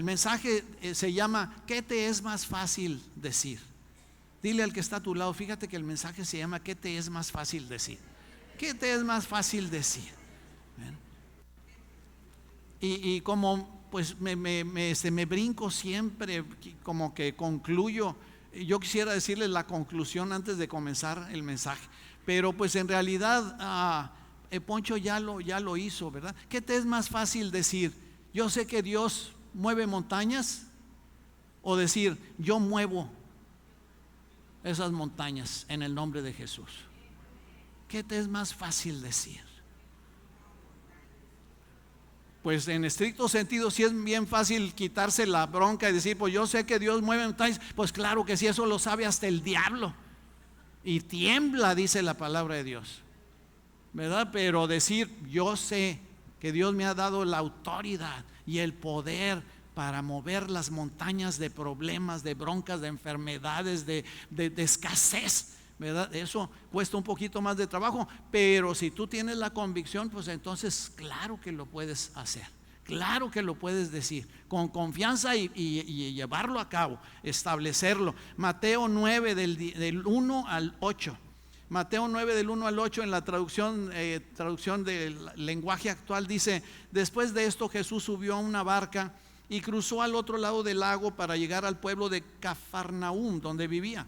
El mensaje se llama ¿qué te es más fácil decir? Dile al que está a tu lado, fíjate que el mensaje se llama ¿qué te es más fácil decir? ¿Qué te es más fácil decir? Y como pues me brinco siempre, como que concluyo. Yo quisiera decirles la conclusión antes de comenzar el mensaje, pero pues en realidad Poncho ya lo hizo, ¿verdad? ¿Qué te es más fácil decir? Yo sé que Dios mueve montañas, o decir yo muevo esas montañas en el nombre de Jesús. ¿Qué te es más fácil decir? Pues en estricto sentido, si es bien fácil quitarse la bronca y decir, pues yo sé que Dios mueve montañas. Pues claro que sí, eso lo sabe hasta el diablo y tiembla, dice la palabra de Dios, ¿verdad? Pero decir, yo sé que Dios me ha dado la autoridad y el poder para mover las montañas de problemas, de broncas, de enfermedades, de escasez, ¿verdad? Eso cuesta un poquito más de trabajo, pero si tú tienes la convicción, pues entonces claro que lo puedes hacer, claro que lo puedes decir con confianza y llevarlo a cabo, establecerlo. Mateo 9 del 1 al 8. Mateo 9 del 1 al 8 en la traducción del lenguaje actual dice: después de esto Jesús subió a una barca y cruzó al otro lado del lago para llegar al pueblo de Cafarnaúm, donde vivía.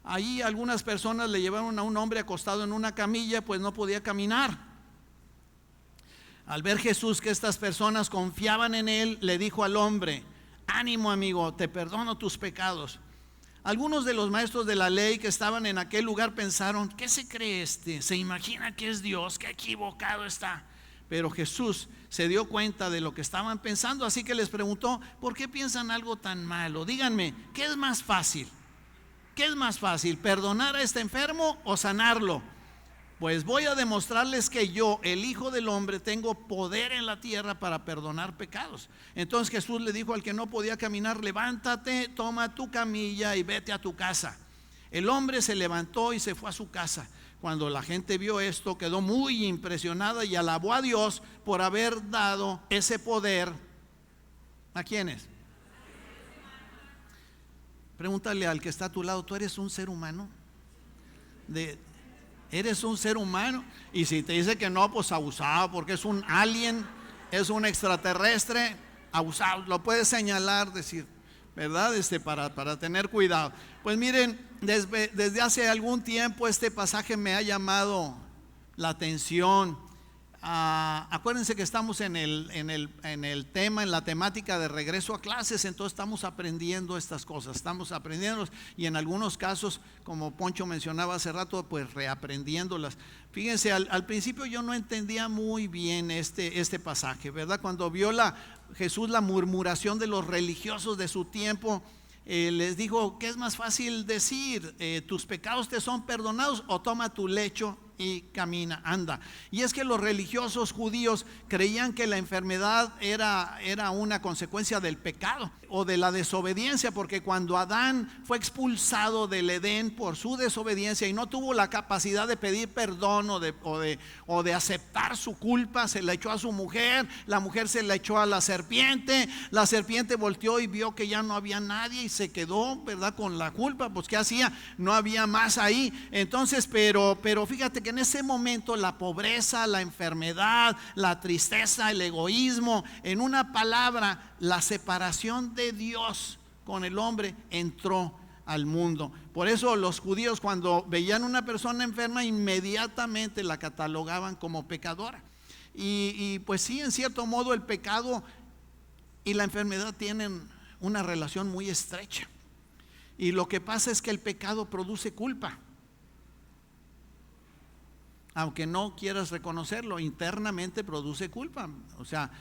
Allí algunas personas le llevaron a un hombre acostado en una camilla, pues no podía caminar. Al ver Jesús que estas personas confiaban en él, le dijo al hombre: ánimo, amigo, te perdono tus pecados. Algunos de los maestros de la ley que estaban en aquel lugar pensaron: ¿qué se cree este? ¿Se imagina que es Dios? ¡Qué equivocado está! Pero Jesús se dio cuenta de lo que estaban pensando, así que les preguntó: ¿por qué piensan algo tan malo? Díganme, ¿qué es más fácil? ¿Qué es más fácil, perdonar a este enfermo o sanarlo? Pues voy a demostrarles que yo, el Hijo del Hombre, tengo poder en la tierra para perdonar pecados. Entonces Jesús le dijo al que no podía caminar: levántate, toma tu camilla y vete a tu casa. El hombre se levantó y se fue a su casa. Cuando la gente vio esto, quedó muy impresionada y alabó a Dios por haber dado ese poder. ¿A quiénes? Pregúntale al que está a tu lado: ¿tú eres un ser humano? ¿Eres un ser humano? Y si te dice que no, pues abusado, porque es un alien, es un extraterrestre, abusado. Lo puedes señalar, decir, ¿verdad? Para tener cuidado. Pues miren, desde hace algún tiempo este pasaje me ha llamado la atención. Acuérdense que estamos en el tema, en la temática de regreso a clases, entonces estamos aprendiendo estas cosas, estamos aprendiéndolas y en algunos casos, como Poncho mencionaba hace rato, pues reaprendiéndolas. Fíjense, al principio yo no entendía muy bien este pasaje, ¿verdad? Cuando vio Jesús la murmuración de los religiosos de su tiempo, les dijo: ¿qué es más fácil decir? ¿Tus pecados te son perdonados? O toma tu lecho y camina, anda. Y es que los religiosos judíos creían que la enfermedad era una consecuencia del pecado o de la desobediencia, porque cuando Adán fue expulsado del Edén por su desobediencia y no tuvo la capacidad de pedir perdón o de aceptar su culpa, se la echó a su mujer, la mujer se la echó a la serpiente volteó y vio que ya no había nadie y se quedó, ¿verdad?, con la culpa. Pues ¿qué hacía? No había más ahí. Entonces, pero fíjate que en ese momento la pobreza, la enfermedad, la tristeza, el egoísmo, en una palabra, la separación de Dios con el hombre entró al mundo. Por eso los judíos, cuando veían una persona enferma, inmediatamente la catalogaban como pecadora. Y pues sí, en cierto modo el pecado y la enfermedad tienen una relación muy estrecha. Y lo que pasa es que el pecado produce culpa. Aunque no quieras reconocerlo, internamente produce culpa. O sea,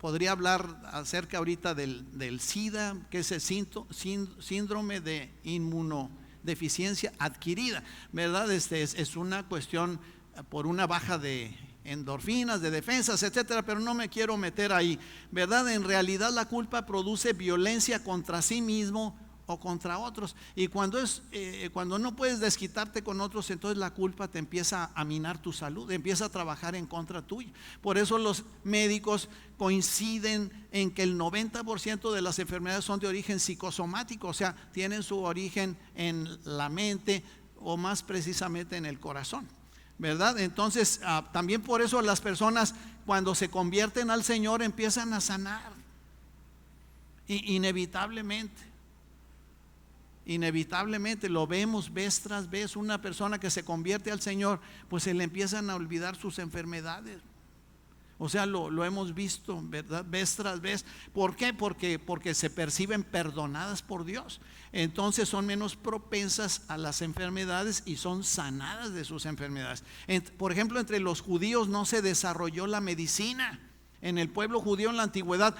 podría hablar acerca ahorita del SIDA, que es el síndrome de inmunodeficiencia adquirida, ¿verdad? Es una cuestión por una baja de endorfinas, de defensas, etcétera, pero no me quiero meter ahí, ¿verdad? En realidad la culpa produce violencia contra sí mismo o contra otros. Y cuando no puedes desquitarte con otros, entonces la culpa te empieza a minar tu salud, empieza a trabajar en contra tuya. Por eso los médicos coinciden en que el 90% de las enfermedades son de origen psicosomático, o sea, tienen su origen en la mente o más precisamente en el corazón, ¿verdad? Entonces también por eso las personas cuando se convierten al Señor empiezan a sanar inevitablemente lo vemos vez tras vez. Una persona que se convierte al Señor, pues se le empiezan a olvidar sus enfermedades. O sea, lo hemos visto, ¿verdad? Vez tras vez. ¿Por qué? Porque se perciben perdonadas por Dios. Entonces son menos propensas a las enfermedades y son sanadas de sus enfermedades. Por ejemplo, entre los judíos no se desarrolló la medicina. En el pueblo judío en la antigüedad,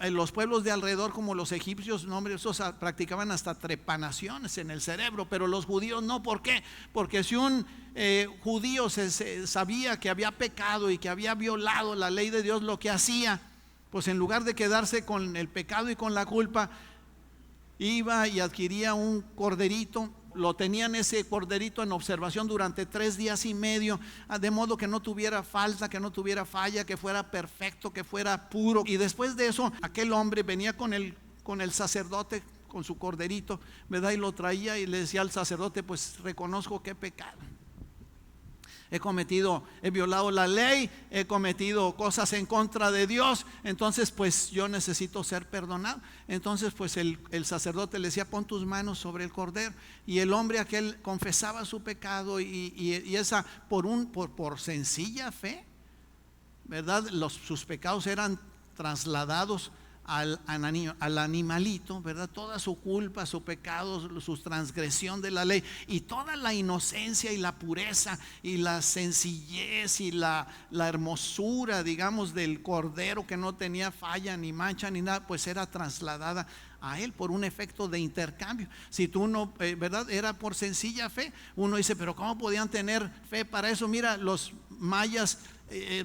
en los pueblos de alrededor como los egipcios, no, hombre, esos practicaban hasta trepanaciones en el cerebro, pero los judíos no. ¿Por qué? Porque si un judío se sabía que había pecado y que había violado la ley de Dios, lo que hacía, pues en lugar de quedarse con el pecado y con la culpa, iba y adquiría un corderito. Lo tenían ese corderito en observación durante 3 días y medio, de modo que no tuviera falta, que no tuviera falla, que fuera perfecto, que fuera puro. Y después de eso, aquel hombre venía con el sacerdote, con su corderito, ¿verdad? Y lo traía y le decía al sacerdote: pues reconozco que he pecado. He violado la ley, he cometido cosas en contra de Dios, entonces pues yo necesito ser perdonado. Entonces pues el sacerdote le decía: pon tus manos sobre el cordero. Y el hombre aquel confesaba su pecado y esa por sencilla fe, ¿verdad? Sus pecados eran trasladados al animalito, ¿verdad? Toda su culpa, su pecado, su transgresión de la ley y toda la inocencia y la pureza y la sencillez y la hermosura, digamos, del cordero, que no tenía falla ni mancha ni nada, pues era trasladada a él por un efecto de intercambio. Si tú no, ¿verdad? Era por sencilla fe. Uno dice: pero ¿cómo podían tener fe para eso? Mira, los mayas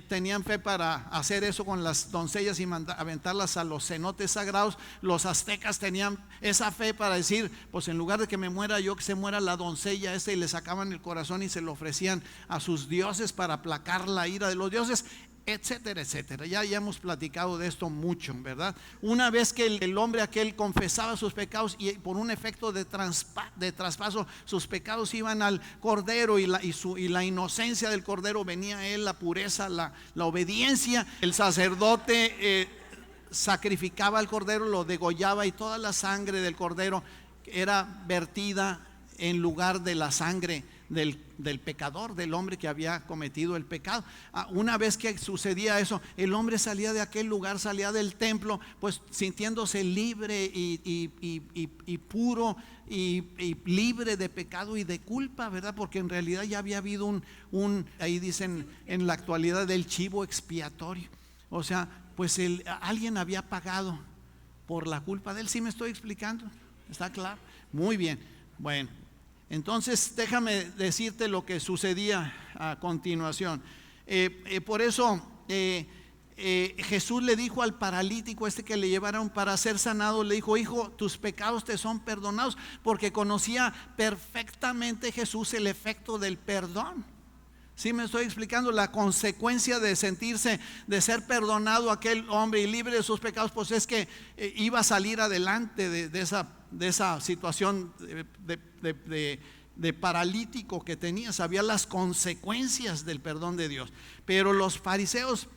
tenían fe para hacer eso con las doncellas y aventarlas a los cenotes sagrados. Los aztecas tenían esa fe para decir: pues en lugar de que me muera yo, que se muera la doncella esta, y le sacaban el corazón y se lo ofrecían a sus dioses para aplacar la ira de los dioses, etcétera, etcétera. Ya hemos platicado de esto mucho, ¿verdad? Una vez que el hombre aquel confesaba sus pecados y por un efecto de traspaso, sus pecados iban al cordero y la inocencia del cordero venía a él, la pureza, la obediencia. El sacerdote sacrificaba al cordero, lo degollaba, y toda la sangre del cordero era vertida en lugar de la sangre del pecador, del hombre que había cometido el pecado. Una vez que sucedía eso, el hombre salía de aquel lugar, salía del templo, pues sintiéndose libre y puro y libre de pecado y de culpa, ¿verdad? Porque en realidad ya había habido ahí dicen en la actualidad, el chivo expiatorio. O sea, pues alguien había pagado por la culpa de él. ¿Sí me estoy explicando? ¿Está claro? Muy bien. Bueno, entonces déjame decirte lo que sucedía a continuación. Por eso Jesús le dijo al paralítico que le llevaron para ser sanado, le dijo: hijo, tus pecados te son perdonados, porque conocía perfectamente Jesús el efecto del perdón. ¿Sí me estoy explicando? La consecuencia de sentirse, de ser perdonado aquel hombre y libre de sus pecados, pues es que iba a salir adelante de esa situación de paralítico que tenía. Sabía las consecuencias del perdón de Dios. Pero los fariseos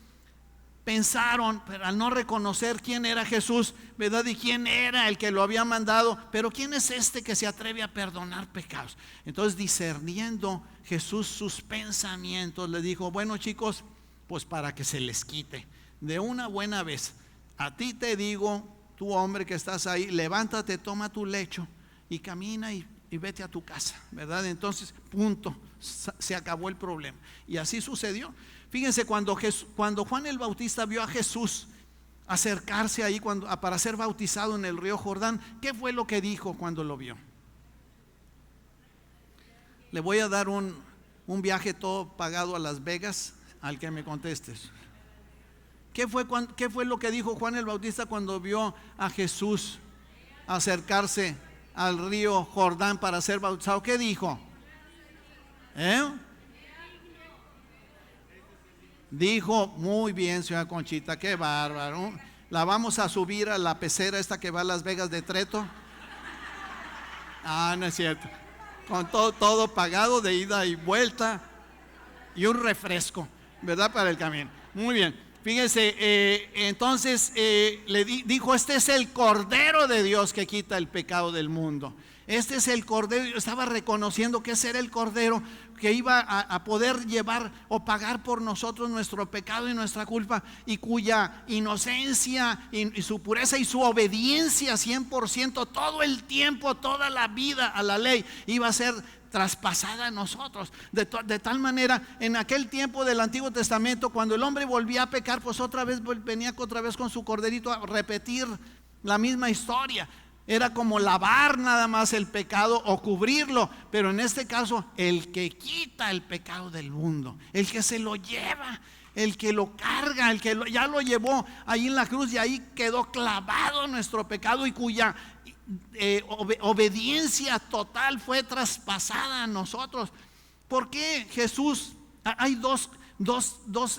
pensaron, pero al no reconocer quién era Jesús, ¿verdad? Y quién era el que lo había mandado: pero quién es este que se atreve a perdonar pecados. Entonces, discerniendo Jesús sus pensamientos, le dijo: bueno, chicos, pues para que se les quite de una buena vez, a ti te digo, tú hombre que estás ahí, levántate, toma tu lecho y camina y vete a tu casa, ¿verdad? Entonces, punto, se acabó el problema. Y así sucedió. Fíjense, cuando Juan el Bautista vio a Jesús acercarse ahí para ser bautizado en el río Jordán, ¿qué fue lo que dijo cuando lo vio? Le voy a dar un viaje todo pagado a Las Vegas al que me contestes. ¿Qué fue lo que dijo Juan el Bautista cuando vio a Jesús acercarse al río Jordán para ser bautizado, ¿qué dijo? Dijo, muy bien, señora Conchita, qué bárbaro. La vamos a subir a la pecera esta que va a Las Vegas de Treto. No es cierto. Con todo pagado de ida y vuelta y un refresco, ¿verdad? Para el camino. Muy bien. Fíjense, entonces le dijo, este es el Cordero de Dios que quita el pecado del mundo. Este es el Cordero. Estaba reconociendo que ese era el Cordero que iba a poder llevar o pagar por nosotros nuestro pecado y nuestra culpa, y cuya inocencia y su pureza y su obediencia 100% todo el tiempo, toda la vida a la ley iba a ser traspasada a nosotros, de tal manera. En aquel tiempo del Antiguo Testamento, cuando el hombre volvía a pecar, pues otra vez venía otra vez con su corderito a repetir la misma historia. Era como lavar nada más el pecado o cubrirlo, pero en este caso el que quita el pecado del mundo, el que se lo lleva, el que lo carga, el que ya lo llevó ahí en la cruz, y ahí quedó clavado nuestro pecado, y cuya obediencia total fue traspasada a nosotros. ¿Por qué Jesús? Hay dos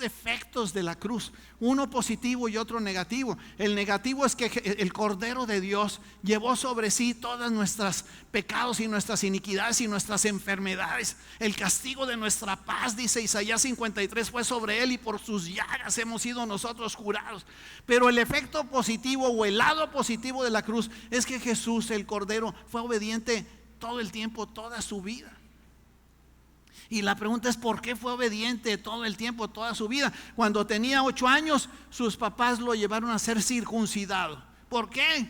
efectos de la cruz, uno positivo y otro negativo. El negativo es que el Cordero de Dios llevó sobre sí todas nuestros pecados y nuestras iniquidades y nuestras enfermedades. El castigo de nuestra paz, dice Isaías 53, fue sobre él, y por sus llagas hemos sido nosotros curados. Pero el efecto positivo o el lado positivo de la cruz es que Jesús, el Cordero, fue obediente todo el tiempo, toda su vida. Y la pregunta es, ¿por qué fue obediente todo el tiempo, toda su vida? Cuando tenía 8 años, sus papás lo llevaron a ser circuncidado. ¿Por qué?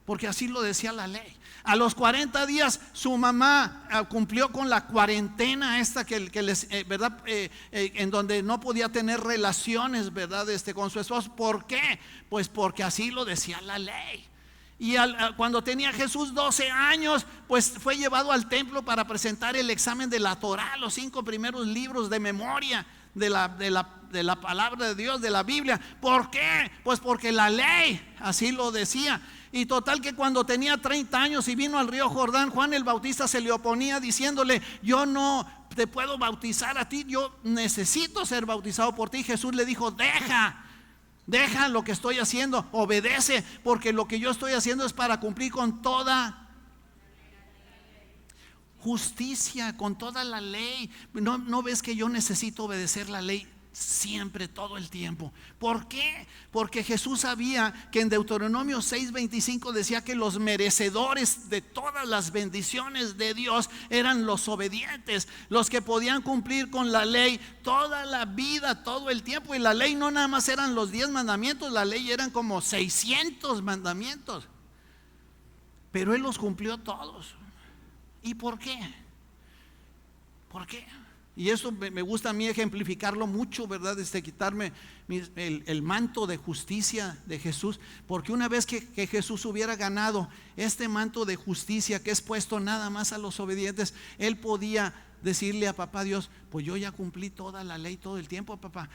Porque así lo decía la ley. A los 40 días su mamá cumplió con la cuarentena esta que les, ¿verdad? En donde no podía tener relaciones, ¿verdad? Con su esposo. ¿Por qué? Pues porque así lo decía la ley. Y cuando tenía Jesús 12 años, pues fue llevado al templo para presentar el examen de la Torá, los 5 primeros libros de memoria de la palabra de Dios, de la Biblia. ¿Por qué? Pues porque la ley así lo decía. Y total que cuando tenía 30 años y vino al río Jordán, Juan el Bautista se le oponía diciéndole, yo no te puedo bautizar a ti, yo necesito ser bautizado por ti. Jesús le dijo, deja lo que estoy haciendo, obedece, porque lo que yo estoy haciendo es para cumplir con toda justicia, con toda la ley. ¿No ves que yo necesito obedecer la ley siempre, todo el tiempo? ¿Por qué? Porque Jesús sabía que en Deuteronomio 6:25 decía que los merecedores de todas las bendiciones de Dios eran los obedientes, los que podían cumplir con la ley toda la vida, todo el tiempo. Y la ley no nada más eran los 10 mandamientos, la ley eran como 600 mandamientos, pero Él los cumplió todos. ¿Y por qué? ¿Por qué? Y eso me gusta a mí ejemplificarlo mucho, ¿verdad? Quitarme el manto de justicia de Jesús. Porque una vez que Jesús hubiera ganado este manto de justicia que es puesto nada más a los obedientes, Él podía decirle a papá Dios, pues yo ya cumplí toda la ley todo el tiempo, papá.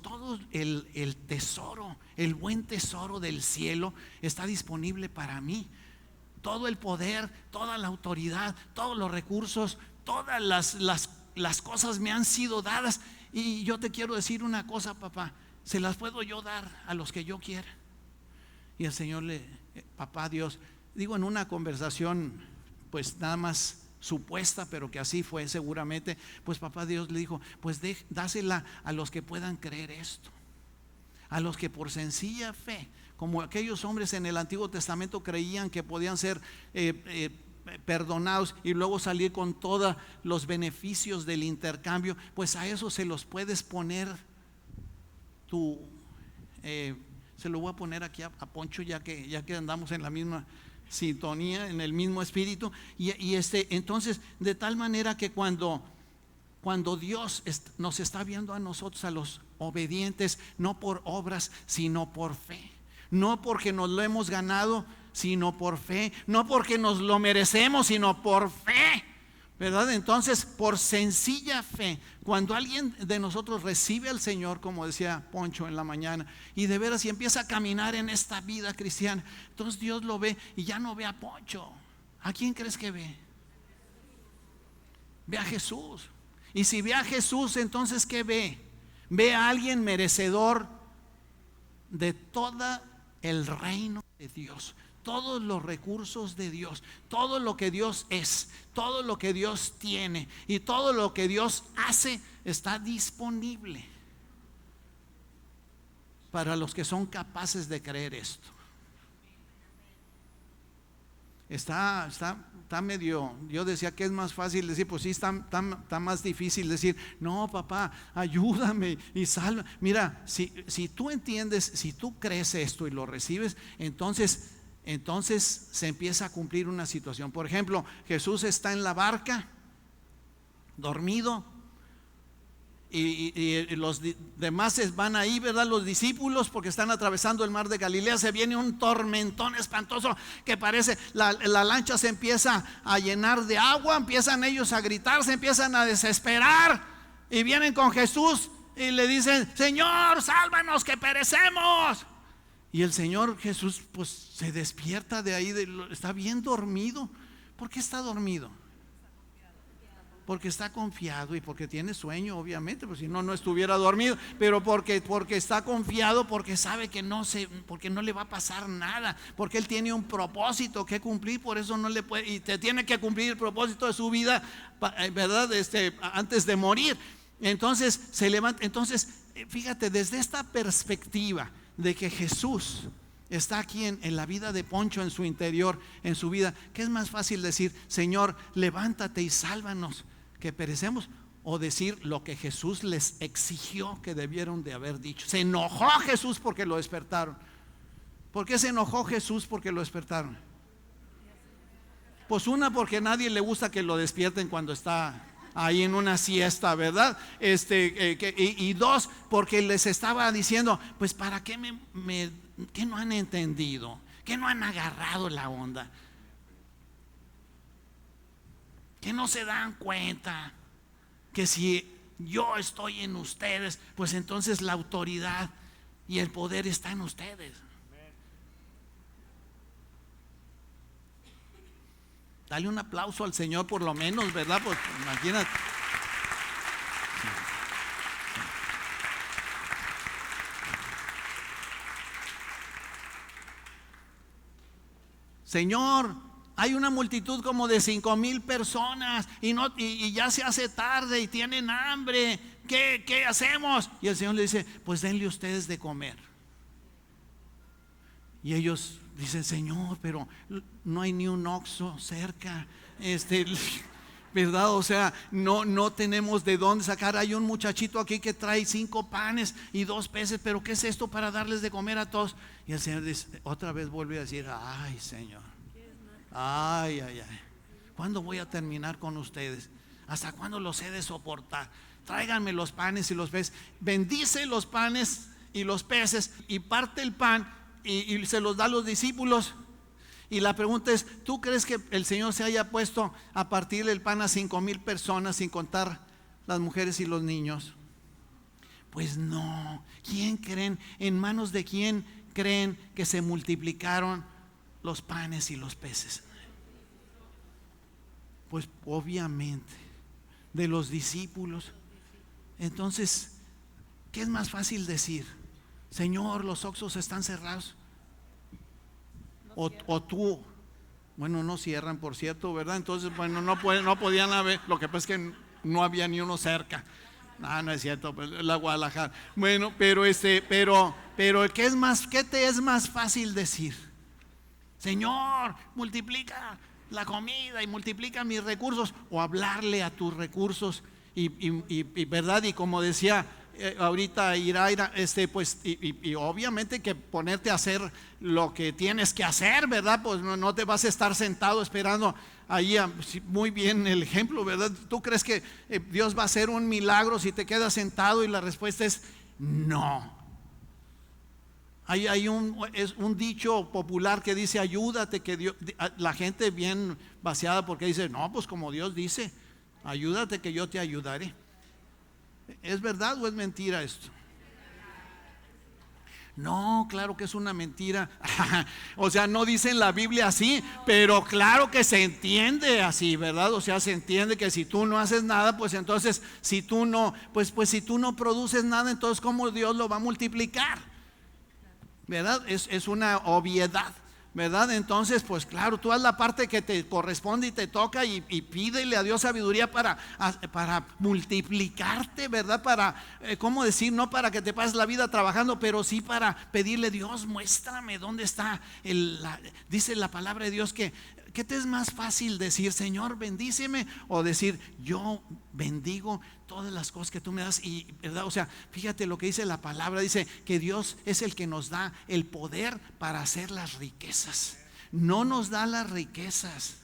Todo el tesoro, el buen tesoro del cielo está disponible para mí. Todo el poder, toda la autoridad, todos los recursos, todas las cosas me han sido dadas. Y yo te quiero decir una cosa, papá, se las puedo yo dar a los que yo quiera. Y el Señor papá Dios, digo en una conversación pues nada más supuesta, pero que así fue seguramente, pues papá Dios le dijo, pues dásela a los que puedan creer esto, a los que por sencilla fe, como aquellos hombres en el Antiguo Testamento creían que podían ser perdonados y luego salir con todos los beneficios del intercambio, pues a eso se los puedes poner tú. Se lo voy a poner aquí a Poncho, ya que andamos en la misma sintonía, en el mismo espíritu. Y entonces, de tal manera que cuando Dios nos está viendo a nosotros, a los obedientes, no por obras, sino por fe. No porque nos lo hemos ganado, sino por fe. No porque nos lo merecemos, sino por fe. ¿verdad? Entonces, por sencilla fe, cuando alguien de nosotros recibe al Señor, como decía Poncho en la mañana, y de veras y empieza a caminar en esta vida cristiana, entonces Dios lo ve y ya no ve a Poncho. ¿A quién crees que ve? Ve a Jesús. Y si ve a Jesús, entonces ¿qué ve? Ve a alguien merecedor de todo el reino de Dios, todos los recursos de Dios, todo lo que Dios es, todo lo que Dios tiene y todo lo que Dios hace está disponible para los que son capaces de creer esto. Está medio, yo decía que es más fácil decir, pues sí, está más difícil decir, no papá, ayúdame y salva. Mira, si tú entiendes, si tú crees esto y lo recibes, entonces se empieza a cumplir una situación. Por ejemplo, Jesús está en la barca, dormido, y los demás van ahí, ¿verdad? Los discípulos, porque están atravesando el mar de Galilea. Se viene un tormentón espantoso que parece, la lancha se empieza a llenar de agua, empiezan ellos a gritar, se empiezan a desesperar y vienen con Jesús y le dicen, Señor, sálvanos que perecemos. Y el Señor Jesús pues se despierta de ahí, está bien dormido. ¿Por qué está dormido? Porque está confiado y porque tiene sueño, obviamente, pues si no estuviera dormido, pero porque está confiado, porque sabe que porque no le va a pasar nada, porque él tiene un propósito que cumplir, por eso no le puede, y te tiene que cumplir el propósito de su vida, ¿verdad? Antes de morir. Entonces se levanta. Entonces, fíjate, desde esta perspectiva de que Jesús está aquí en la vida de Poncho, en su interior, en su vida, ¿qué es más fácil decir? Señor, levántate y sálvanos que perecemos, o decir lo que Jesús les exigió que debieron de haber dicho? Se enojó Jesús porque lo despertaron. ¿Por qué se enojó Jesús porque lo despertaron? Pues porque a nadie le gusta que lo despierten cuando está ahí en una siesta, ¿verdad? Y dos, porque les estaba diciendo, pues ¿para qué que no han entendido? ¿Que no han agarrado la onda? ¿Que no se dan cuenta que si yo estoy en ustedes, pues entonces la autoridad y el poder está en ustedes? Dale un aplauso al Señor por lo menos, ¿verdad? Pues imagínate. Señor, hay una multitud como de 5,000 personas y ya se hace tarde y tienen hambre. ¿Qué hacemos? Y el Señor le dice, pues denle ustedes de comer. Y ellos dicen, Señor, pero no hay ni un Oxxo cerca, ¿verdad? O sea, no tenemos de dónde sacar. Hay un muchachito aquí que trae 5 panes y 2 peces, pero ¿qué es esto para darles de comer a todos? Y el Señor dice, otra vez vuelve a decir, ay Señor, ay. ¿Cuándo voy a terminar con ustedes? ¿Hasta cuándo los he de soportar? Tráiganme los panes y los peces. Bendice los panes y los peces y parte el pan y se los da a los discípulos. Y la pregunta es, ¿tú crees que el Señor se haya puesto a partir el pan a 5,000 personas sin contar las mujeres y los niños? Pues no. ¿Quién creen? ¿En manos de quién creen que se multiplicaron los panes y los peces? Pues obviamente de los discípulos. Entonces, ¿qué es más fácil decir? Señor, los Oxxos están cerrados. O tú, bueno, no cierran, por cierto, ¿verdad? Entonces, bueno, no podían haber. Lo que pasa es que no había ni uno cerca. No es cierto, la Guadalajara. Bueno, pero ¿qué te es más fácil decir? Señor, multiplica la comida y multiplica mis recursos, o hablarle a tus recursos y verdad, y como decía ahorita Iraira, pues y obviamente que ponerte a hacer lo que tienes que hacer, ¿verdad? Pues no te vas a estar sentado esperando ahí. Muy bien el ejemplo, ¿verdad? ¿Tú crees que Dios va a hacer un milagro si te quedas sentado? Y la respuesta es no. Hay un dicho popular que dice, ayúdate, que Dios, la gente bien vaciada, porque dice, no, pues como Dios dice. Ayúdate que yo te ayudaré. ¿Es verdad o es mentira esto? No, claro que es una mentira. O sea, no dice en la Biblia así, pero claro que se entiende así, ¿verdad? O sea, se entiende que si tú no haces nada, pues entonces si tú no, pues si tú no produces nada, entonces ¿cómo Dios lo va a multiplicar? ¿Verdad? Es una obviedad, ¿verdad? Entonces, pues claro, tú haz la parte que te corresponde y te toca y pídele a Dios sabiduría para multiplicarte, ¿verdad? Para, ¿cómo decir? No para que te pases la vida trabajando, pero sí para pedirle: Dios, muéstrame dónde está dice la palabra de Dios que ¿qué te es más fácil decir? Señor, bendíceme, o decir: yo bendigo todas las cosas que tú me das. Y ¿verdad? O sea, fíjate lo que dice la palabra, dice que Dios es el que nos da el poder para hacer las riquezas. No nos da las riquezas,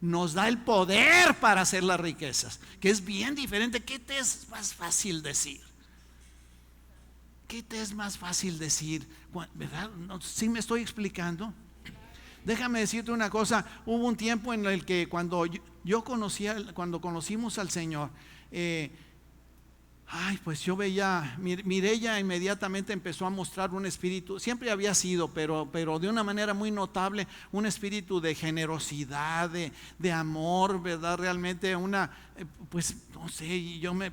nos da el poder para hacer las riquezas, que es bien diferente. ¿Qué te es más fácil decir? ¿Qué te es más fácil decir? ¿Verdad? ¿Sí me estoy explicando? Déjame decirte una cosa. Hubo un tiempo en el que cuando cuando conocimos al Señor, pues yo veía, Mireya inmediatamente empezó a mostrar un espíritu. Siempre había sido, pero de una manera muy notable, un espíritu de generosidad, de amor, ¿verdad? Realmente pues no sé, y yo me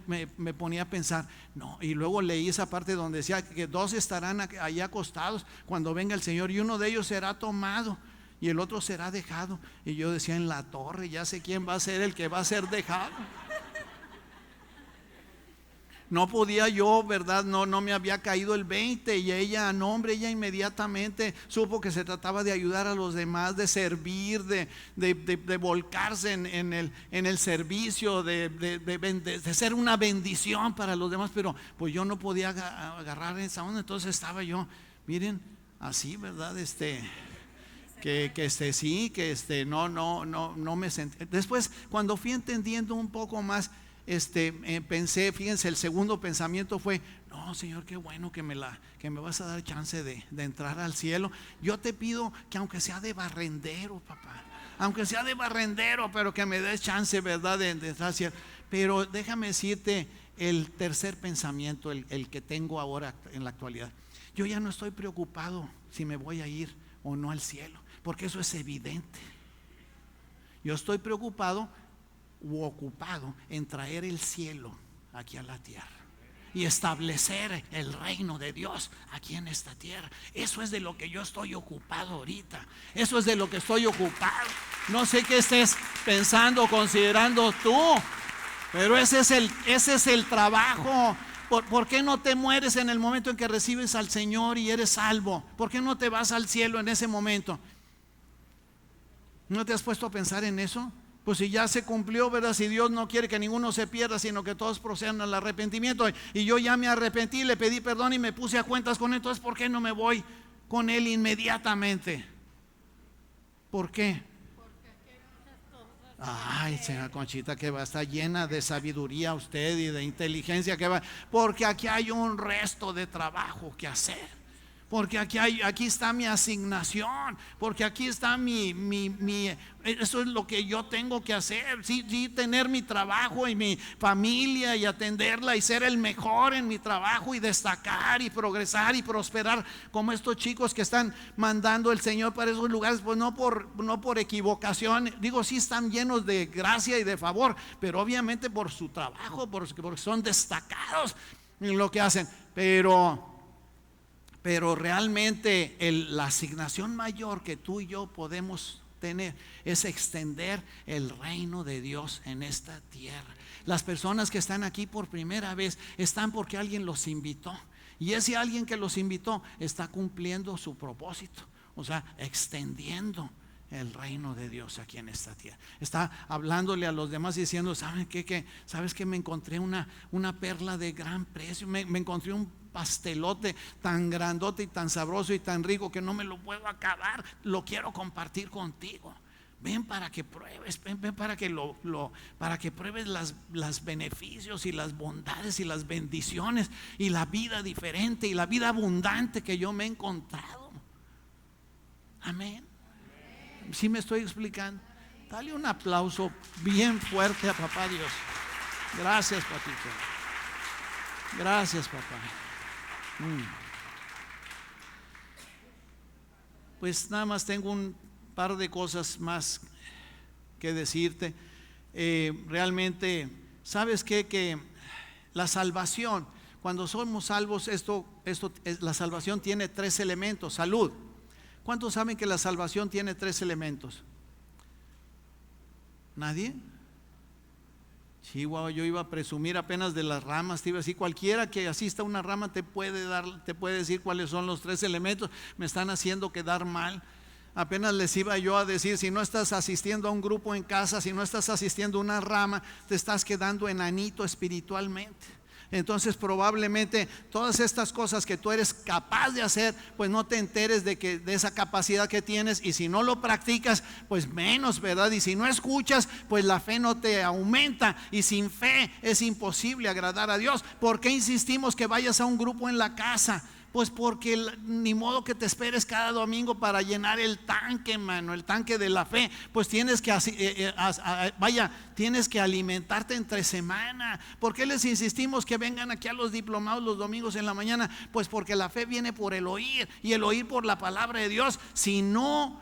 ponía a pensar, no, y luego leí esa parte donde decía que 2 estarán allí acostados cuando venga el Señor, y uno de ellos será tomado y el otro será dejado. Y yo decía: en la torre, ya sé quién va a ser el que va a ser dejado. No podía yo, ¿verdad? No me había caído el 20. Y ella inmediatamente supo que se trataba de ayudar a los demás, de servir, de volcarse en el servicio, de ser una bendición para los demás. Pero pues yo no podía agarrar esa onda. Entonces estaba yo, miren, así, ¿verdad? No me sentí. Después, cuando fui entendiendo un poco más, pensé, fíjense, el segundo pensamiento fue: no, Señor, qué bueno que me vas a dar chance de entrar al cielo. Yo te pido que aunque sea de barrendero, papá, aunque sea de barrendero, pero que me des chance, ¿verdad? De entrar al cielo. Pero déjame decirte el tercer pensamiento, el que tengo ahora en la actualidad. Yo ya no estoy preocupado si me voy a ir o no al cielo, porque eso es evidente. Yo estoy preocupado u ocupado en traer el cielo aquí a la tierra y establecer el reino de Dios aquí en esta tierra. Eso es de lo que yo estoy ocupado ahorita. Eso es de lo que estoy ocupado. No sé qué estés pensando, considerando tú, pero ese es el trabajo. ¿Por qué no te mueres en el momento en que recibes al Señor y eres salvo? ¿Por qué no te vas al cielo en ese momento? ¿No te has puesto a pensar en eso? Pues si ya se cumplió, ¿verdad? Si Dios no quiere que ninguno se pierda, sino que todos procedan al arrepentimiento, y yo ya me arrepentí, le pedí perdón y me puse a cuentas con él, entonces ¿por qué no me voy con él inmediatamente? ¿Por qué? Ay, señora Conchita, que va a estar llena de sabiduría usted y de inteligencia, porque aquí hay un resto de trabajo que hacer. Porque aquí está mi asignación, porque aquí está eso es lo que yo tengo que hacer. Sí, tener mi trabajo y mi familia y atenderla y ser el mejor en mi trabajo y destacar y progresar y prosperar, como estos chicos que están mandando el Señor para esos lugares, pues no por equivocación. Digo, sí están llenos de gracia y de favor, pero obviamente por su trabajo, porque son destacados en lo que hacen. Pero realmente la asignación mayor que tú y yo podemos tener es extender el reino de Dios en esta tierra. Las personas que están aquí por primera vez están porque alguien los invitó, y ese alguien que los invitó está cumpliendo su propósito, o sea, extendiendo el reino de Dios aquí en esta tierra. Está hablándole a los demás diciendo: ¿saben qué? ¿Sabes que me encontré una perla de gran precio? Me encontré un pastelote tan grandote y tan sabroso y tan rico que no me lo puedo acabar. Lo quiero compartir contigo. Ven para que pruebes, ven para que pruebes los beneficios y las bondades y las bendiciones y la vida diferente y la vida abundante que yo me he encontrado. Amén. ¿Sí me estoy explicando? Dale un aplauso bien fuerte a papá Dios. Gracias, papito. Gracias, papá. Pues nada más tengo un par de cosas más que decirte. Realmente, ¿sabes qué? Que la salvación, cuando somos salvos, la salvación tiene 3 elementos. Salud. ¿Cuántos saben que la salvación tiene 3 elementos? ¿Nadie? Chihuahua, yo iba a presumir apenas de las ramas, te iba a decir, cualquiera que asista a una rama te puede decir cuáles son los 3 elementos. Me están haciendo quedar mal. Apenas les iba yo a decir, si no estás asistiendo a un grupo en casa, si no estás asistiendo a una rama, te estás quedando enanito espiritualmente. Entonces probablemente todas estas cosas que tú eres capaz de hacer, pues no te enteres de esa capacidad que tienes, y si no lo practicas, pues menos, ¿verdad? Y si no escuchas, pues la fe no te aumenta, y sin fe es imposible agradar a Dios. ¿Por qué insistimos que vayas a un grupo en la casa? Pues porque ni modo que te esperes cada domingo para llenar el tanque, mano, el tanque de la fe. Pues tienes que tienes que alimentarte entre semana. ¿Por qué les insistimos que vengan aquí a los diplomados los domingos en la mañana? Pues porque la fe viene por el oír, y el oír por la palabra de Dios. Si no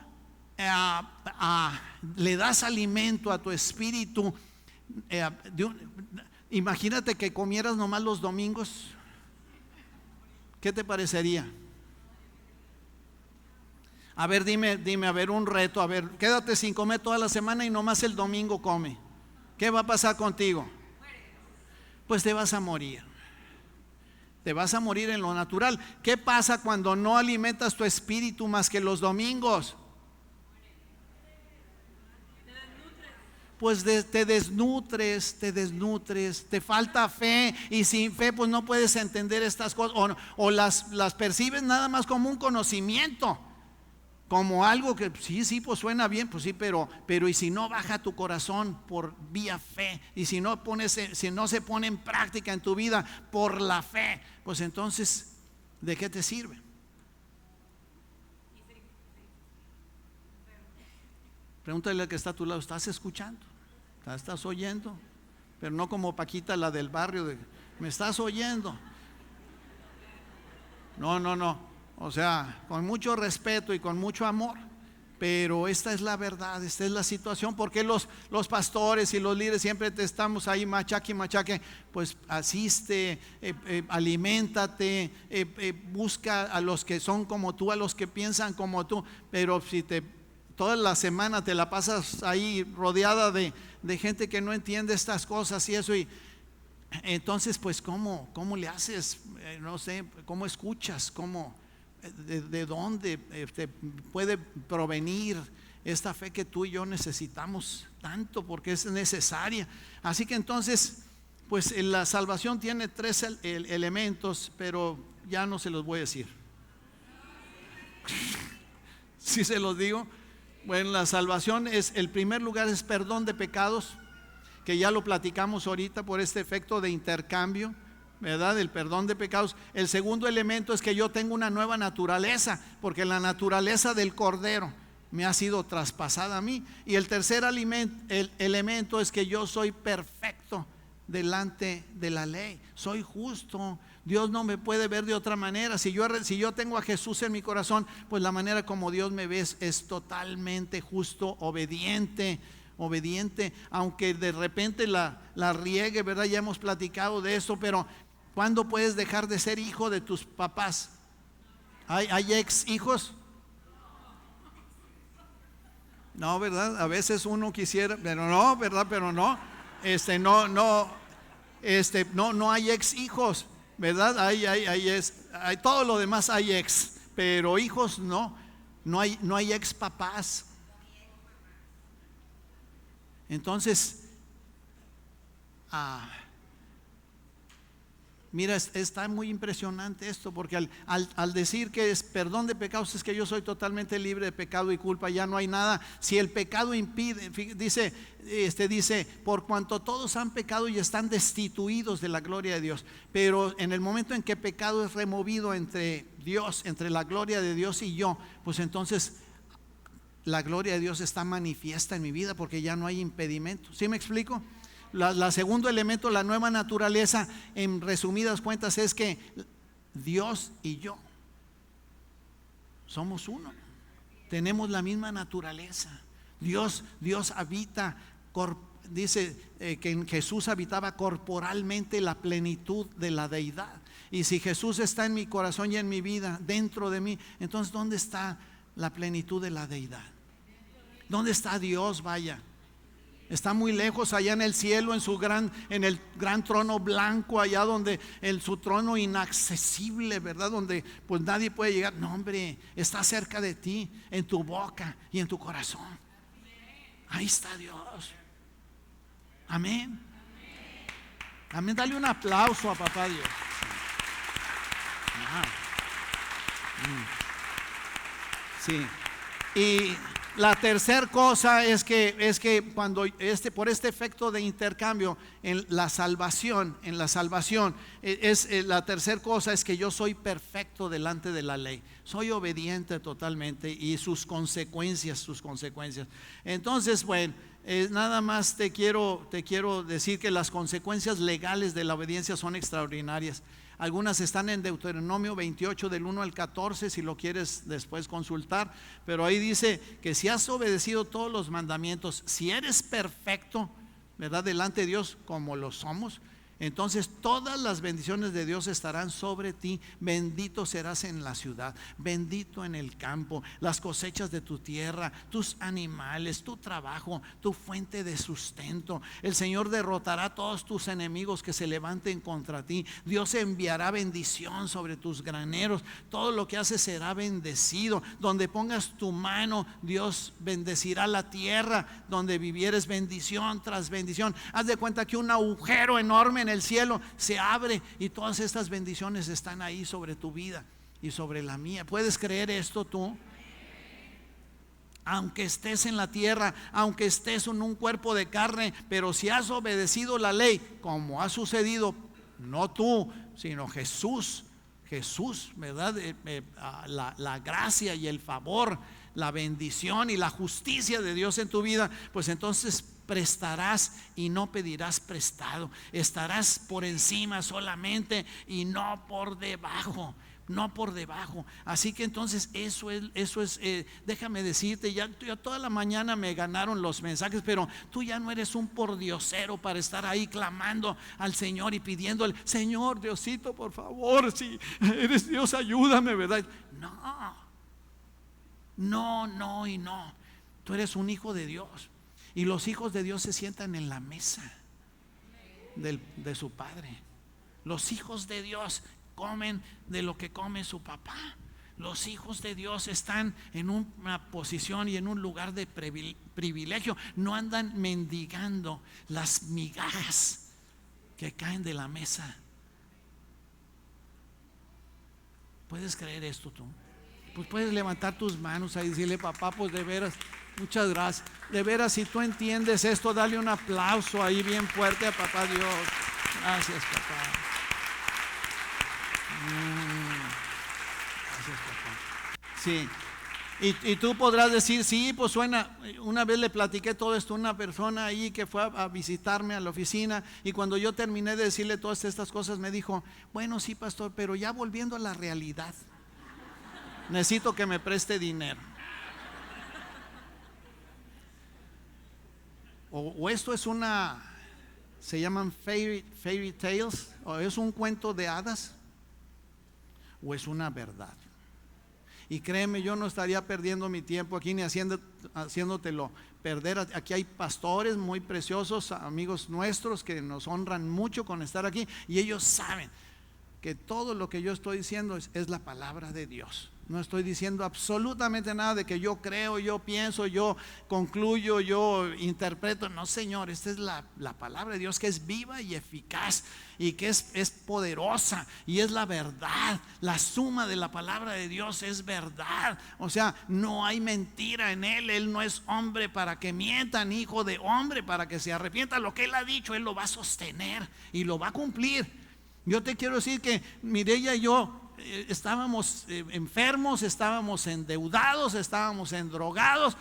le das alimento a tu espíritu, imagínate que comieras nomás los domingos. ¿Qué te parecería? A ver, dime, a ver, un reto. A ver, quédate sin comer toda la semana y nomás el domingo come. ¿Qué va a pasar contigo? Pues te vas a morir. Te vas a morir en lo natural. ¿Qué pasa cuando no alimentas tu espíritu más que los domingos? Pues te desnutres, te falta fe, y sin fe pues no puedes entender estas cosas, o las percibes nada más como un conocimiento, como algo que sí, pues suena bien, pues sí, pero y si no baja tu corazón por vía fe, y si no se pone en práctica en tu vida por la fe, pues entonces, ¿de qué te sirve? Pregúntale al que está a tu lado, ¿estás escuchando? ¿Estás oyendo? Pero no como Paquita, la del barrio, ¿me estás oyendo? No, o sea, con mucho respeto y con mucho amor, pero esta es la verdad, esta es la situación. Porque los pastores y los líderes siempre te estamos ahí machaque? Pues asiste, aliméntate, busca a los que son como tú, a los que piensan como tú. Pero si toda la semana te la pasas ahí rodeada de gente que no entiende estas cosas y eso, y entonces pues ¿cómo le haces? No sé, ¿cómo escuchas? ¿De dónde te puede provenir esta fe que tú y yo necesitamos tanto? Porque es necesaria. Así que entonces, pues la salvación tiene 3 elementos, pero ya no se los voy a decir. ¿Sí se los digo? Bueno, la salvación el primer lugar es perdón de pecados, que ya lo platicamos ahorita por este efecto de intercambio, ¿verdad? El perdón de pecados. El segundo elemento es que yo tengo una nueva naturaleza, porque la naturaleza del Cordero me ha sido traspasada a mí. Y el tercer elemento es que yo soy perfecto delante de la ley, soy justo. Dios no me puede ver de otra manera. Si yo tengo a Jesús en mi corazón, pues la manera como Dios me ve es totalmente justo, obediente, aunque de repente la riegue, ¿verdad? Ya hemos platicado de eso, pero ¿cuándo puedes dejar de ser hijo de tus papás? ¿Hay ex hijos? No, ¿verdad? A veces uno quisiera, pero no, ¿verdad? Pero no, no hay ex hijos, ¿verdad? Hay todo lo demás, hay ex, pero hijos no hay ex papás. Entonces, mira, está muy impresionante esto, porque al decir que es perdón de pecados, es que yo soy totalmente libre de pecado y culpa, ya no hay nada. Si el pecado impide, dice, por cuanto todos han pecado y están destituidos de la gloria de Dios. Pero en el momento en que pecado es removido entre la gloria de Dios y yo, pues entonces la gloria de Dios está manifiesta en mi vida, porque ya no hay impedimento. ¿Sí me explico? La segundo elemento, la nueva naturaleza, en resumidas cuentas, es que Dios y yo somos uno. Tenemos la misma naturaleza. Dios habita, dice que en Jesús habitaba corporalmente la plenitud de la deidad. Y si Jesús está en mi corazón y en mi vida, dentro de mí, entonces ¿dónde está la plenitud de la deidad? ¿Dónde está Dios? Vaya, está muy lejos, allá en el cielo, en el gran trono blanco, allá donde su trono inaccesible, ¿verdad? Donde pues nadie puede llegar. No, hombre, está cerca de ti, en tu boca y en tu corazón. Ahí está Dios. Amén. Amén. Dale un aplauso a papá Dios. Sí. Y la tercera cosa es que cuando por este efecto de intercambio en la salvación, la tercera cosa es que yo soy perfecto delante de la ley. Soy obediente totalmente y sus consecuencias. Entonces, bueno, nada más te quiero decir que las consecuencias legales de la obediencia son extraordinarias. Algunas están en Deuteronomio 28 del 1 al 14, si lo quieres después consultar. Pero ahí dice que si has obedecido todos los mandamientos, si eres perfecto, ¿verdad? Delante de Dios como lo somos, entonces todas las bendiciones de Dios estarán sobre ti. Bendito serás en la ciudad, bendito en el campo, las cosechas de tu tierra, tus animales, tu trabajo, tu fuente de sustento. El Señor derrotará a todos tus enemigos que se levanten contra ti. Dios enviará bendición sobre tus graneros. Todo lo que haces será bendecido. Donde pongas tu mano, Dios bendecirá la tierra. Donde vivieres, bendición tras bendición. Haz de cuenta que un agujero enorme en el cielo se abre y todas estas bendiciones están ahí sobre tu vida y sobre la mía. ¿Puedes creer esto tú? Aunque estés en la tierra, aunque estés en un cuerpo de carne, pero si has obedecido la ley, como ha sucedido, no tú, sino Jesús, ¿verdad? La gracia y el favor, la bendición y la justicia de Dios en tu vida, pues entonces prestarás y no pedirás prestado. Estarás por encima solamente y no por debajo. Así que entonces eso es déjame decirte, ya toda la mañana me ganaron los mensajes, pero tú ya no eres un pordiosero para estar ahí clamando al Señor y pidiéndole: Señor Diosito, por favor, si eres Dios, ayúdame, ¿verdad? No. Tú eres un hijo de Dios. Y los hijos de Dios se sientan en la mesa de su padre. Los hijos de Dios comen de lo que come su papá. Los hijos de Dios están en una posición y en un lugar de privilegio. No andan mendigando las migajas que caen de la mesa. ¿Puedes creer esto tú? Pues puedes levantar tus manos y decirle: papá, pues de veras, muchas gracias. De veras, si tú entiendes esto, dale un aplauso ahí bien fuerte a papá Dios. Gracias, papá. Gracias, papá. Sí. Y tú podrás decir: sí, pues suena. Una vez le platiqué todo esto a una persona ahí que fue a visitarme a la oficina, y cuando yo terminé de decirle todas estas cosas, me dijo: bueno, sí, pastor, pero ya volviendo a la realidad, necesito que me preste dinero. O esto es se llaman fairy tales, o es un cuento de hadas, o es una verdad. Y créeme, yo no estaría perdiendo mi tiempo aquí ni haciéndotelo perder. Aquí hay pastores muy preciosos, amigos nuestros, que nos honran mucho con estar aquí, y ellos saben que todo lo que yo estoy diciendo es la palabra de Dios. No estoy diciendo absolutamente nada de que yo creo, yo pienso, yo concluyo, yo interpreto. No, Señor, esta es la palabra de Dios, que es viva y eficaz, y que es poderosa, y es la verdad. La suma de la palabra de Dios es verdad. O sea, no hay mentira en Él. Él no es hombre para que mienta, ni hijo de hombre para que se arrepienta. Lo que Él ha dicho, Él lo va a sostener y lo va a cumplir. Yo te quiero decir que Mireya y yo estábamos enfermos, estábamos endeudados, estábamos endrogados,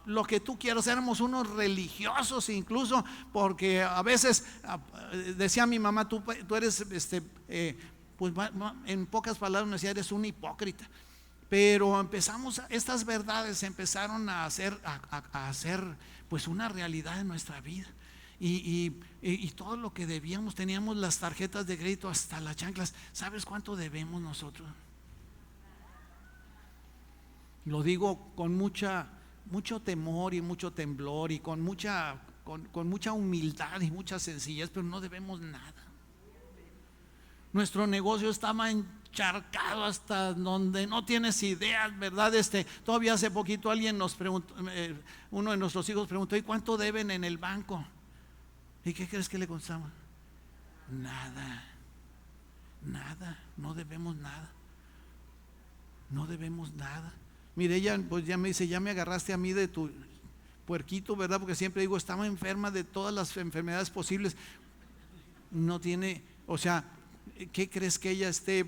lo que tú quieras, éramos unos religiosos incluso, porque a veces decía mi mamá, tú eres, pues en pocas palabras me decía, eres un hipócrita. Pero empezamos, estas verdades empezaron a hacer pues una realidad en nuestra vida. Y todo lo que debíamos, teníamos las tarjetas de crédito hasta las chanclas. ¿Sabes cuánto debemos nosotros? Lo digo con mucho temor y mucho temblor y con mucha humildad y mucha sencillez, pero no debemos nada. Nuestro negocio estaba encharcado hasta donde no tienes ideas, ¿verdad? Todavía hace poquito alguien nos preguntó, uno de nuestros hijos preguntó, ¿y cuánto deben en el banco? ¿Y qué crees que le contestamos? Nada, no debemos nada. No debemos nada. Mire, ella pues ya me dice, ya me agarraste a mí de tu puerquito, ¿verdad? Porque siempre digo, estaba enferma de todas las enfermedades posibles. No tiene, o sea, ¿qué crees que ella esté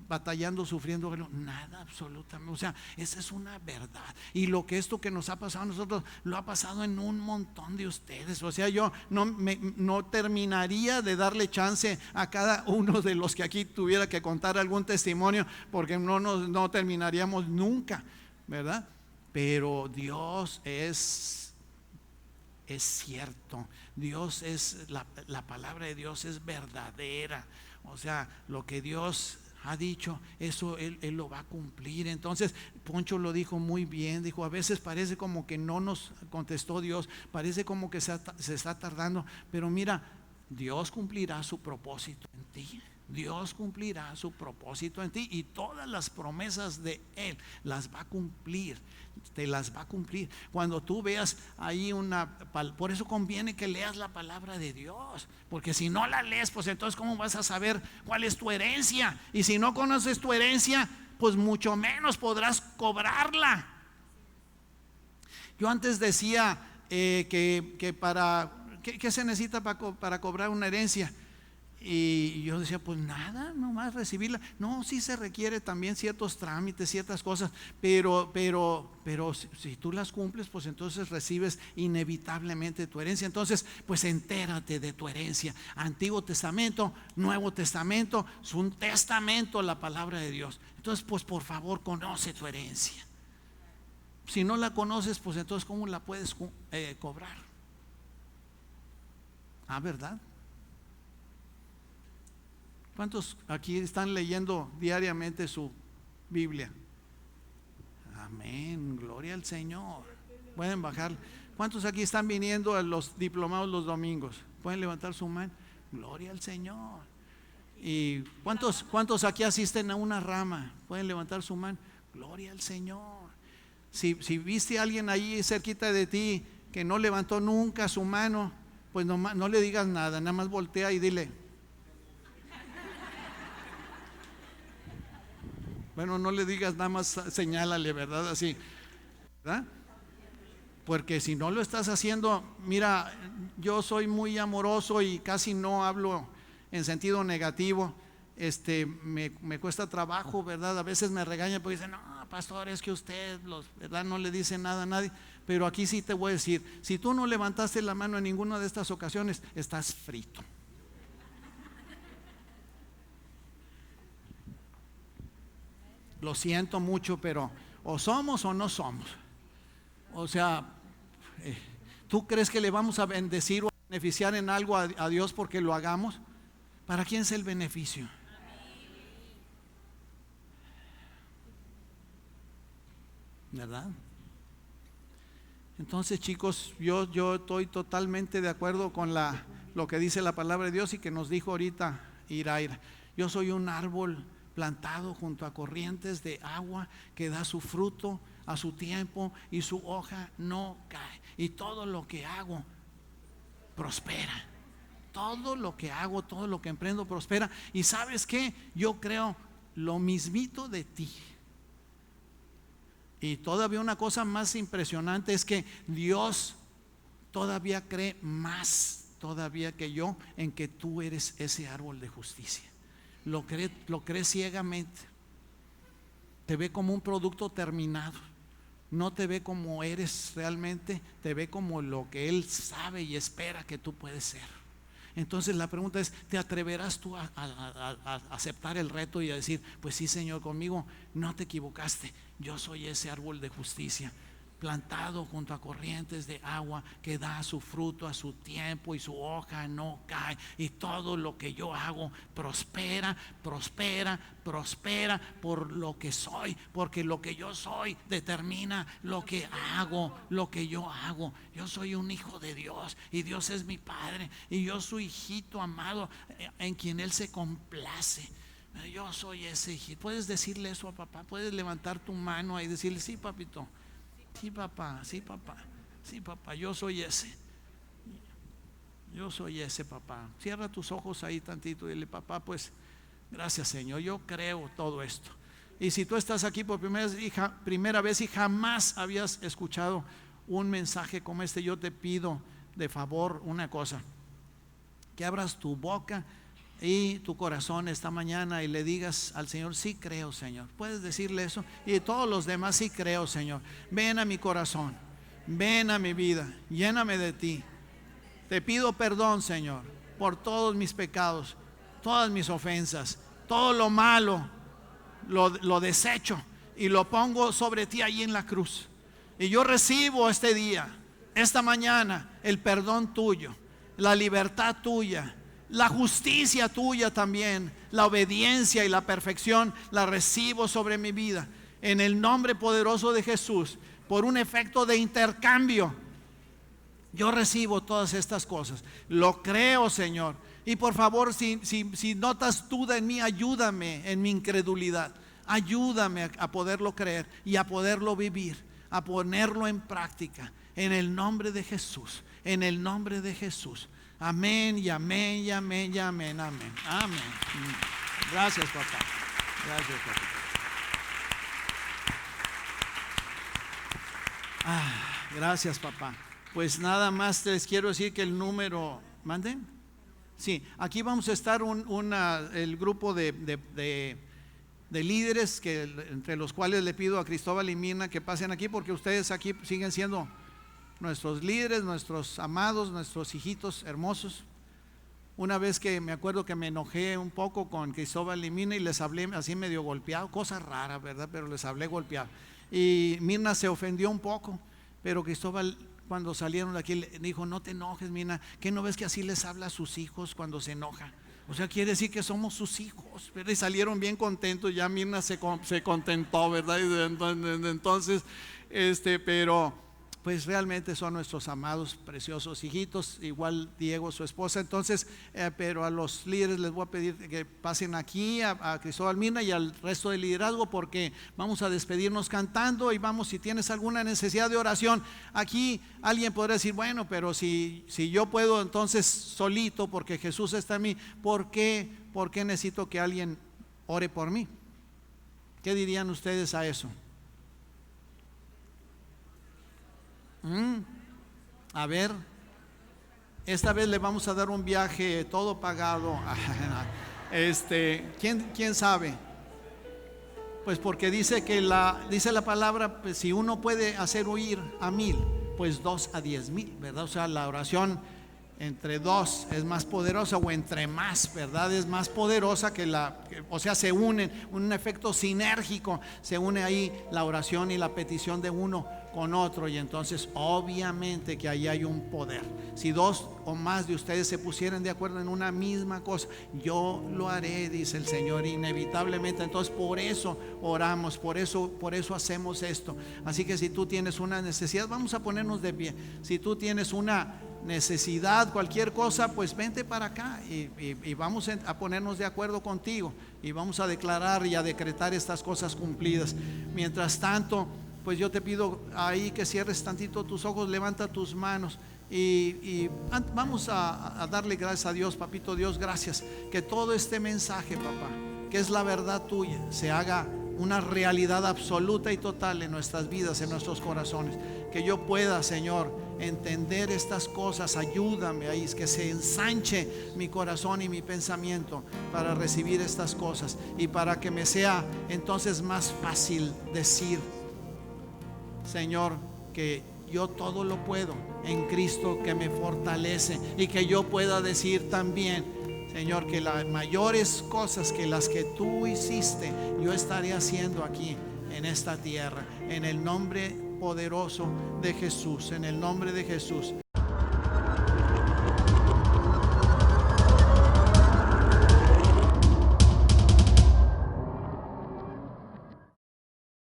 batallando, sufriendo? Nada, absolutamente. O sea, esa es una verdad. Y esto que nos ha pasado a nosotros, lo ha pasado en un montón de ustedes. O sea, yo no terminaría de darle chance a cada uno de los que aquí tuviera que contar algún testimonio, porque no terminaríamos nunca, ¿verdad? Pero Dios es cierto. Dios es, la palabra de Dios es verdadera. O sea, lo que Dios ha dicho, eso Él lo va a cumplir. Entonces Poncho lo dijo muy bien, dijo, a veces parece como que no nos contestó Dios, parece como que se está tardando, pero mira, Dios cumplirá su propósito en ti. Dios cumplirá su propósito en ti y todas las promesas de Él las va a cumplir, te las va a cumplir. Cuando tú veas ahí por eso conviene que leas la palabra de Dios, porque si no la lees, pues entonces ¿cómo vas a saber cuál es tu herencia? Y si no conoces tu herencia, pues mucho menos podrás cobrarla. Yo antes decía que ¿qué se necesita para cobrar una herencia? Y yo decía, pues nada, nomás recibirla. No, sí se requiere también ciertos trámites, ciertas cosas, pero si tú las cumples, pues entonces recibes inevitablemente tu herencia. Entonces, pues entérate de tu herencia. Antiguo Testamento, Nuevo Testamento, es un testamento la palabra de Dios. Entonces, pues por favor, conoce tu herencia. Si no la conoces, pues entonces ¿cómo la puedes cobrar? ¿Verdad? ¿Cuántos aquí están leyendo diariamente su Biblia? Amén, gloria al Señor. Pueden bajar. ¿Cuántos aquí están viniendo a los diplomados los domingos? Pueden levantar su mano. Gloria al Señor. ¿Y cuántos aquí asisten a una rama? Pueden levantar su mano. Gloria al Señor. Si viste a alguien ahí cerquita de ti que no levantó nunca su mano, pues no le digas nada, nada más voltea y dile. Bueno, no le digas nada más, señálale, ¿verdad? Así, ¿verdad? Porque si no lo estás haciendo, mira, yo soy muy amoroso y casi no hablo en sentido negativo. Me cuesta trabajo, ¿verdad? A veces me regaña porque dicen, no, pastor, es que usted, ¿verdad? No le dice nada a nadie. Pero aquí sí te voy a decir, si tú no levantaste la mano en ninguna de estas ocasiones, estás frito. Lo siento mucho, pero o somos o no somos. O sea, ¿tú crees que le vamos a bendecir o a beneficiar en algo a Dios porque lo hagamos? ¿Para quién es el beneficio? ¿Verdad? Entonces, chicos, yo estoy totalmente de acuerdo con lo que dice la palabra de Dios y que nos dijo ahorita Iraira. Yo soy un árbol plantado junto a corrientes de agua que da su fruto a su tiempo y su hoja no cae. Y todo lo que hago prospera. Todo lo que hago, todo lo que emprendo prospera. Y ¿sabes qué? Yo creo lo mismito de ti. Y todavía una cosa más impresionante es que Dios todavía cree más todavía que yo en que tú eres ese árbol de justicia. lo cree ciegamente. Te ve como un producto terminado. No te ve como eres realmente, te ve como lo que Él sabe y espera que tú puedes ser. Entonces la pregunta es, ¿te atreverás tú a aceptar el reto y a decir, pues sí, Señor, conmigo no te equivocaste, yo soy ese árbol de justicia, plantado junto a corrientes de agua, que da su fruto a su tiempo y su hoja no cae, y todo lo que yo hago prospera, prospera, prospera por lo que soy, porque lo que yo soy determina lo que hago, lo que yo hago. Yo soy un hijo de Dios y Dios es mi Padre y yo soy hijito amado en quien Él se complace. Yo soy ese hijito. Puedes decirle eso a papá, puedes levantar tu mano y decirle, sí, papito, sí, papá, sí, papá, sí, papá, yo soy ese. Yo soy ese, papá. Cierra tus ojos ahí tantito y dile, papá, pues gracias, Señor, yo creo todo esto. Y si tú estás aquí por primera vez y jamás habías escuchado un mensaje como este, yo te pido de favor una cosa, que abras tu boca y tu corazón esta mañana y le digas al Señor, sí creo, Señor. Puedes decirle eso, y todos los demás, sí creo, Señor. Ven a mi corazón, ven a mi vida, lléname de ti. Te pido perdón, Señor, por todos mis pecados, todas mis ofensas, todo lo malo lo desecho y lo pongo sobre ti ahí en la cruz. Y yo recibo este día, esta mañana, el perdón tuyo, la libertad tuya, la justicia tuya también, la obediencia y la perfección la recibo sobre mi vida. En el nombre poderoso de Jesús, por un efecto de intercambio, yo recibo todas estas cosas. Lo creo, Señor. Y por favor, si notas duda en mí, ayúdame en mi incredulidad. Ayúdame a poderlo creer y a poderlo vivir, a ponerlo en práctica. En el nombre de Jesús, en el nombre de Jesús. Amén y amén y amén y amén, amén, amén. Gracias, papá. Gracias, papá. Gracias, papá. Pues nada más les quiero decir que el número, ¿manden? Sí, aquí vamos a estar el grupo de líderes, entre los cuales le pido a Cristóbal y Mirna que pasen aquí, porque ustedes aquí siguen siendo nuestros líderes, nuestros amados, nuestros hijitos hermosos. Una vez que me acuerdo que me enojé un poco con Cristóbal y Mirna y les hablé así medio golpeado, cosa rara, ¿verdad? Pero les hablé golpeado. Y Mirna se ofendió un poco, pero Cristóbal, cuando salieron de aquí, le dijo, no te enojes, Mirna, ¿qué no ves que así les habla a sus hijos cuando se enoja? O sea, quiere decir que somos sus hijos, ¿verdad? Y salieron bien contentos. Ya Mirna se contentó, ¿verdad? Y entonces, pero pues realmente son nuestros amados, preciosos hijitos, igual Diego, su esposa. Entonces, pero a los líderes les voy a pedir que pasen aquí, a Cristóbal, Mirna y al resto del liderazgo, porque vamos a despedirnos cantando. Y vamos, si tienes alguna necesidad de oración, aquí alguien podrá decir, bueno, pero si yo puedo entonces solito, porque Jesús está en mí, ¿por qué necesito que alguien ore por mí? ¿Qué dirían ustedes a eso? A ver, esta vez le vamos a dar un viaje todo pagado. ¿Quién sabe? Pues porque dice la palabra, pues si uno puede hacer huir a 1000, pues 2 a 10,000, ¿verdad? O sea, la oración entre dos es más poderosa, o entre más, ¿verdad? Es más poderosa o sea, se unen, un efecto sinérgico, se une ahí la oración y la petición de uno con otro, y entonces obviamente que ahí hay un poder. Si 2 o más de ustedes se pusieran de acuerdo en una misma cosa, yo lo haré, dice el Señor, inevitablemente. Entonces por eso oramos, por eso hacemos esto. Así que si tú tienes una necesidad, vamos a ponernos de pie. Si tú tienes una necesidad, cualquier cosa, pues vente para acá y vamos a ponernos de acuerdo contigo y vamos a declarar y a decretar estas cosas cumplidas. Mientras tanto, pues yo te pido ahí que cierres tantito tus ojos, levanta tus manos y vamos a darle gracias a Dios. Papito Dios, gracias que todo este mensaje, papá, que es la verdad tuya, se haga una realidad absoluta y total en nuestras vidas, en nuestros corazones. Que yo pueda, Señor, entender estas cosas. Ayúdame ahí, que se ensanche mi corazón y mi pensamiento para recibir estas cosas, y para que me sea entonces más fácil decir, Señor, que yo todo lo puedo en Cristo que me fortalece, y que yo pueda decir también, Señor, que las mayores cosas que las que tú hiciste, yo estaré haciendo aquí en esta tierra, en el nombre poderoso de Jesús, en el nombre de Jesús.